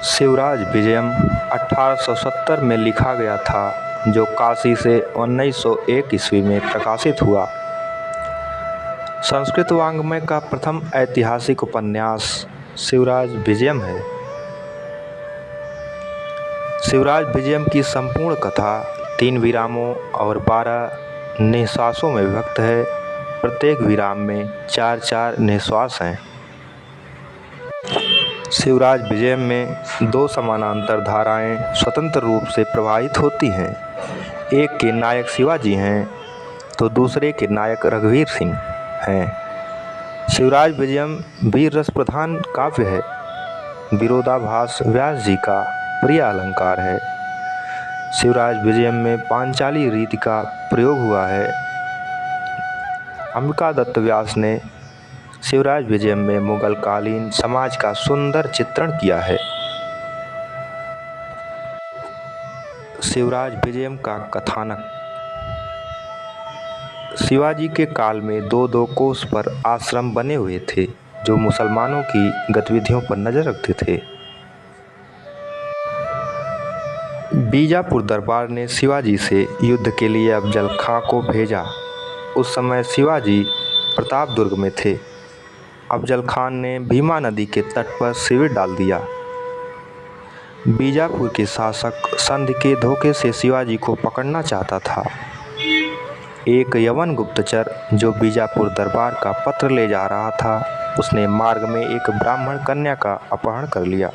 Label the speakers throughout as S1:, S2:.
S1: शिवराज विजयम 1870 में लिखा गया था, जो काशी से 1901 ईस्वी में प्रकाशित हुआ। संस्कृत वाङ्मय का प्रथम ऐतिहासिक उपन्यास शिवराज विजयम है। शिवराज विजयम की संपूर्ण कथा 3 विरामों और 12 निःश्वासों में विभक्त है। प्रत्येक विराम में 4-4 निःश्वास हैं। शिवराज विजयम में 2 समानांतर धाराएं स्वतंत्र रूप से प्रवाहित होती हैं। एक के नायक शिवाजी हैं तो दूसरे के नायक रघुवीर सिंह हैं। शिवराज विजयम वीर रस प्रधान काव्य है। विरोधाभास व्यास जी का प्रिय अलंकार है। शिवराज विजयम में पांचाली रीति का प्रयोग हुआ है। अंबिका दत्त व्यास ने शिवराज विजयम में मुगल कालीन समाज का सुंदर चित्रण किया है। शिवराज विजयम का कथानक। शिवाजी के काल में 2-2 कोस पर आश्रम बने हुए थे, जो मुसलमानों की गतिविधियों पर नजर रखते थे। बीजापुर दरबार ने शिवाजी से युद्ध के लिए अफजल खां को भेजा। उस समय शिवाजी प्रतापदुर्ग में थे। अफजल खान ने भीमा नदी के तट पर शिविर डाल दिया। बीजापुर के शासक संधि के धोखे से शिवाजी को पकड़ना चाहता था। एक यवन गुप्तचर जो बीजापुर दरबार का पत्र ले जा रहा था, उसने मार्ग में एक ब्राह्मण कन्या का अपहरण कर लिया।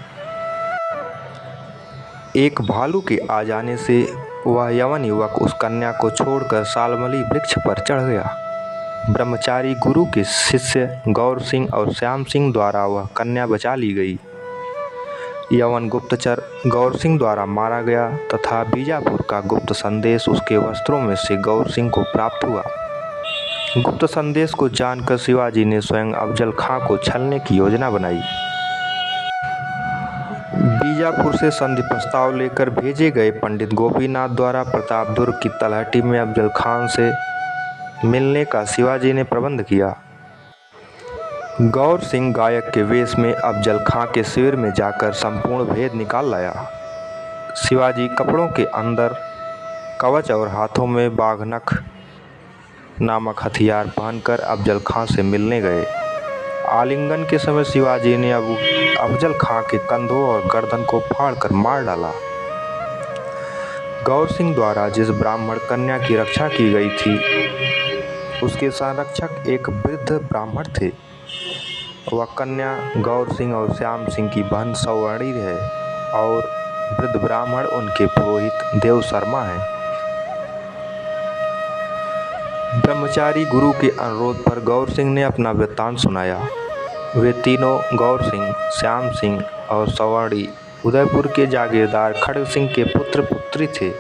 S1: एक भालू के आ जाने से वह यवन युवक उस कन्या को छोड़कर सालमली वृक्ष पर चढ़ गया। ब्रह्मचारी गुरु के शिष्य गौर सिंह और श्याम सिंह द्वारा वह कन्या बचा ली गई। यवन गुप्तचर गौर सिंह द्वारा मारा गया तथा बीजापुर का गुप्त संदेश उसके वस्त्रों में से गौर सिंह को प्राप्त हुआ। गुप्त संदेश को जानकर शिवाजी ने स्वयं अफजल खां को छलने की योजना बनाई। बीजापुर से संधि प्रस्ताव लेकर भेजे गए पंडित गोपीनाथ द्वारा प्रतापदुर्ग की तलहटी में अफजल खां से मिलने का शिवाजी ने प्रबंध किया। गौर सिंह गायक के वेश में अफजल खां के शिविर में जाकर संपूर्ण भेद निकाल लाया। शिवाजी कपड़ों के अंदर कवच और हाथों में बाघनख नामक हथियार पहनकर अफजल खां से मिलने गए। आलिंगन के समय शिवाजी ने अफजल खां के कंधों और गर्दन को फाड़कर मार डाला। गौर सिंह द्वारा जिस ब्राह्मण कन्या की रक्षा की गई थी, उसके संरक्षक एक वृद्ध ब्राह्मण थे। वह कन्या गौर सिंह और श्याम सिंह की बहन सवर्णी है और वृद्ध ब्राह्मण उनके पुरोहित देव शर्मा हैं। ब्रह्मचारी गुरु के अनुरोध पर गौर सिंह ने अपना वृत्तांत सुनाया। वे तीनों गौर सिंह, श्याम सिंह और सवर्णी उदयपुर के जागीरदार खड़ग सिंह के पुत्र पुत्री थे।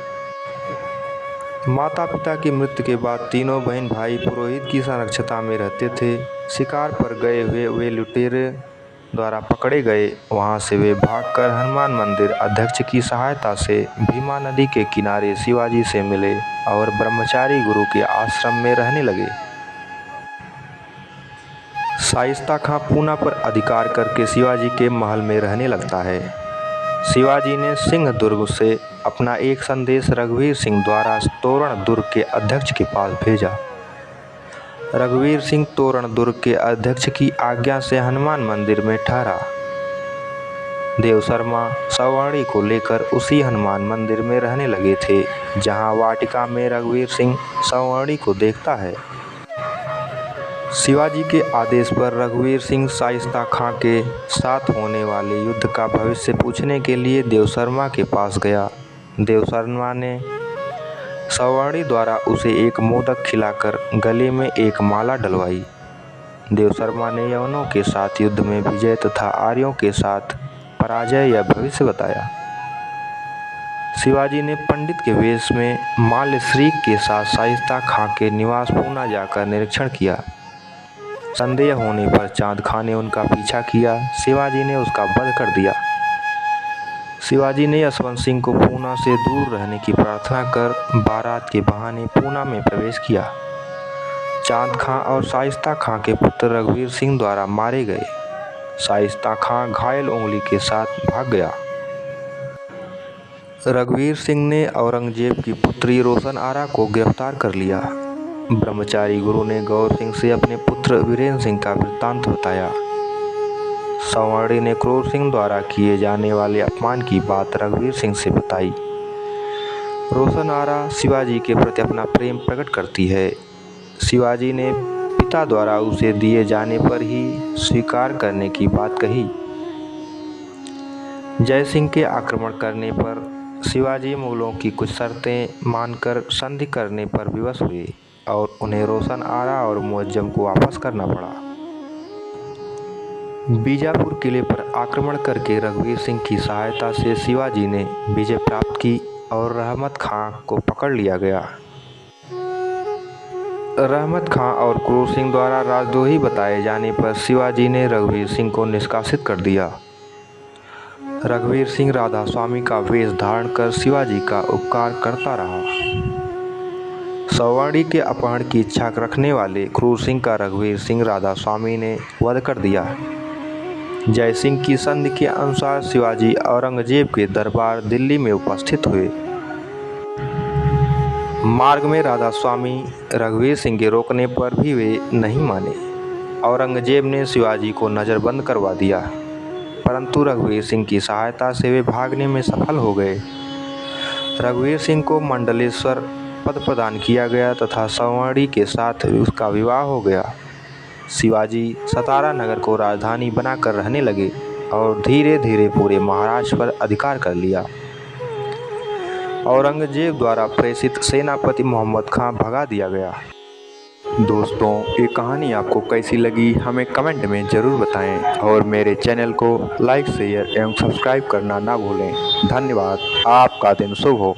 S1: माता पिता की मृत्यु के बाद तीनों बहन भाई पुरोहित की संरक्षता में रहते थे। शिकार पर गए हुए वे लुटेरे द्वारा पकड़े गए। वहां से वे भागकर हनुमान मंदिर अध्यक्ष की सहायता से भीमा नदी के किनारे शिवाजी से मिले और ब्रह्मचारी गुरु के आश्रम में रहने लगे। शाइस्ता खां पूना पर अधिकार करके शिवाजी के महल में रहने लगता है। शिवाजी ने सिंहदुर्ग से अपना एक संदेश रघुवीर सिंह द्वारा तोरण दुर्ग के अध्यक्ष के पास भेजा। रघुवीर सिंह तोरण दुर्ग के अध्यक्ष की आज्ञा से हनुमान मंदिर में ठहरा। देव शर्मा सवर्णी को लेकर उसी हनुमान मंदिर में रहने लगे थे, जहां वाटिका में रघुवीर सिंह सवर्णी को देखता है। शिवाजी के आदेश पर रघुवीर सिंह शाइस्ता खां के साथ होने वाले युद्ध का भविष्य पूछने के लिए देव शर्मा के पास गया। देव शर्मा ने सवर्णी द्वारा उसे एक मोदक खिलाकर गले में एक माला डलवाई। देव शर्मा ने यवनों के साथ युद्ध में विजय तथा आर्यों के साथ पराजय या भविष्य बताया। शिवाजी ने पंडित के वेश में माल्यश्रीक के साथ शाइस्ता खां के निवास पूना जाकर निरीक्षण किया। संदेह होने पर चांद खां ने उनका पीछा किया। शिवाजी ने उसका वध कर दिया। शिवाजी ने यशवंत सिंह को पूना से दूर रहने की प्रार्थना कर बारात के बहाने पूना में प्रवेश किया। चांद खां और शाइस्ता खां के पुत्र रघुवीर सिंह द्वारा मारे गए। शाइस्ता खां घायल उंगली के साथ भाग गया। रघुवीर सिंह ने औरंगजेब की पुत्री रोशन आरा को गिरफ्तार कर लिया। ब्रह्मचारी गुरु ने गौर सिंह से अपने पुत्र वीरेंद्र सिंह का वृत्तांत बताया। सवर्णी ने क्रूर सिंह द्वारा किए जाने वाले अपमान की बात रघुवीर सिंह से बताई। रोशन आरा शिवाजी के प्रति अपना प्रेम प्रकट करती है। शिवाजी ने पिता द्वारा उसे दिए जाने पर ही स्वीकार करने की बात कही। जय सिंह के आक्रमण करने पर शिवाजी मुगलों की कुछ शर्तें मानकर संधि करने पर विवश हुए और उन्हें रोशन आरा और मुअज्जम को वापस करना पड़ा। बीजापुर किले पर आक्रमण करके रघुवीर सिंह की सहायता से शिवाजी ने विजय प्राप्त की और रहमत खां को पकड़ लिया गया। रहमत खां और क्रूर सिंह द्वारा राजद्रोही बताए जाने पर शिवाजी ने रघुवीर सिंह को निष्कासित कर दिया। रघुवीर सिंह राधा स्वामी का वेश धारण कर शिवाजी का उपकार करता रहा। सवर्णी के अपहरण की इच्छा रखने वाले क्रूर सिंह का रघुवीर सिंह राधा स्वामी ने वध कर दिया। जय सिंह की संधि के अनुसार शिवाजी औरंगजेब के दरबार दिल्ली में उपस्थित हुए। मार्ग में राधा स्वामी रघुवीर सिंह के रोकने पर भी वे नहीं माने। औरंगजेब ने शिवाजी को नज़रबंद करवा दिया, परंतु रघुवीर सिंह की सहायता से वे भागने में सफल हो गए। रघुवीर सिंह को मंडलेश्वर पद प्रदान किया गया तथा सवर्णी के साथ उसका विवाह हो गया। शिवाजी सतारा नगर को राजधानी बनाकर रहने लगे और धीरे धीरे पूरे महाराष्ट्र पर अधिकार कर लिया। औरंगजेब द्वारा प्रेषित सेनापति मोहम्मद खां भगा दिया गया। दोस्तों, ये कहानी आपको कैसी लगी हमें कमेंट में ज़रूर बताएं और मेरे चैनल को लाइक शेयर एवं सब्सक्राइब करना ना भूलें। धन्यवाद। आपका दिन शुभ हो।